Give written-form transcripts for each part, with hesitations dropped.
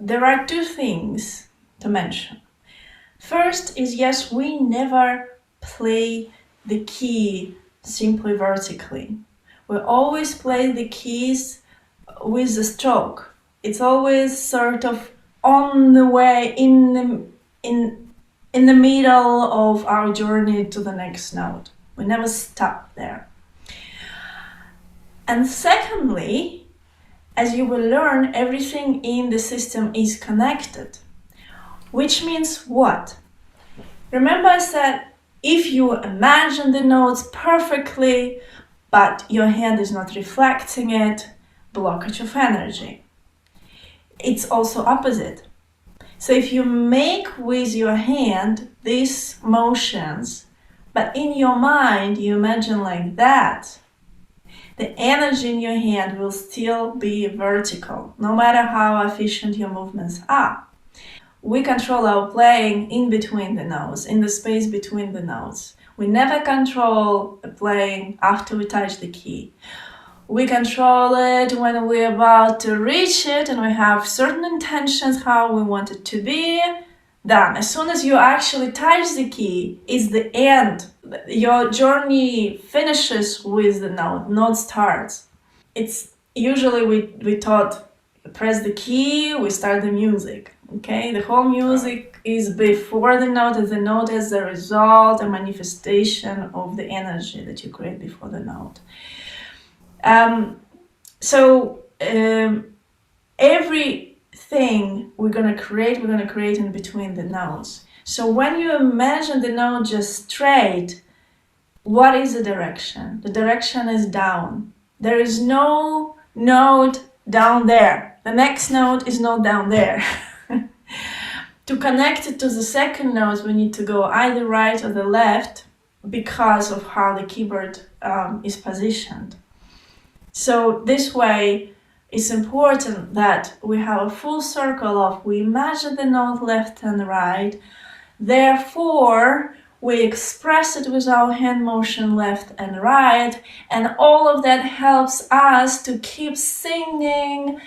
there are two things to mention. First is, yes, we never play the key simply vertically. We always play the keys with the stroke. It's always sort of on the way in the middle of our journey to the next note. We never stop there. And secondly, as you will learn, everything in the system is connected. Which means what? Remember I said, if you imagine the notes perfectly, but your hand is not reflecting it, blockage of energy. It's also opposite. So if you make with your hand these motions, but in your mind you imagine like that, the energy in your hand will still be vertical, no matter how efficient your movements are. We control our playing in between the notes, in the space between the notes. We never control playing after we touch the key. We control it when we're about to reach it and we have certain intentions how we want it to be. Then, as soon as you actually touch the key, it's the end. Your journey finishes with the note starts. It's usually we taught press the key, we start the music. Okay, the whole music is before the note, and the note is the result, a manifestation of the energy that you create before the note. Everything we're gonna create in between the notes. So when you imagine the note just straight, what is the direction? The direction is down. There is no note down there. The next note is not down there. To connect it to the second note, we need to go either right or the left because of how the keyboard is positioned. So this way, it's important that we have a full circle of we imagine the note left and right, therefore we express it with our hand motion left and right, and all of that helps us to keep singing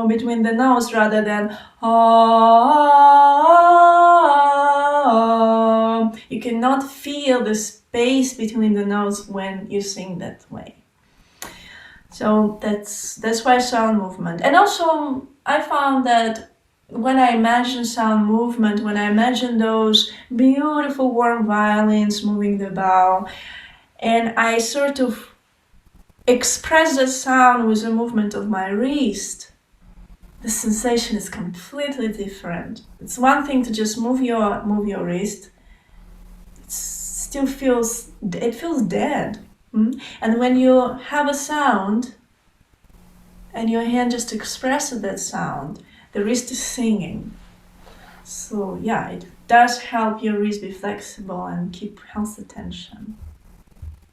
between the notes rather than you cannot feel the space between the notes when you sing that way. So that's why sound movement. And also I found that when I imagine sound movement, when I imagine those beautiful warm violins moving the bow, and I sort of express the sound with the movement of my wrist, the sensation is completely different. It's one thing to just move your wrist. It feels dead. And when you have a sound and your hand just expresses that sound, the wrist is singing. So yeah, it does help your wrist be flexible and keep healthy tension.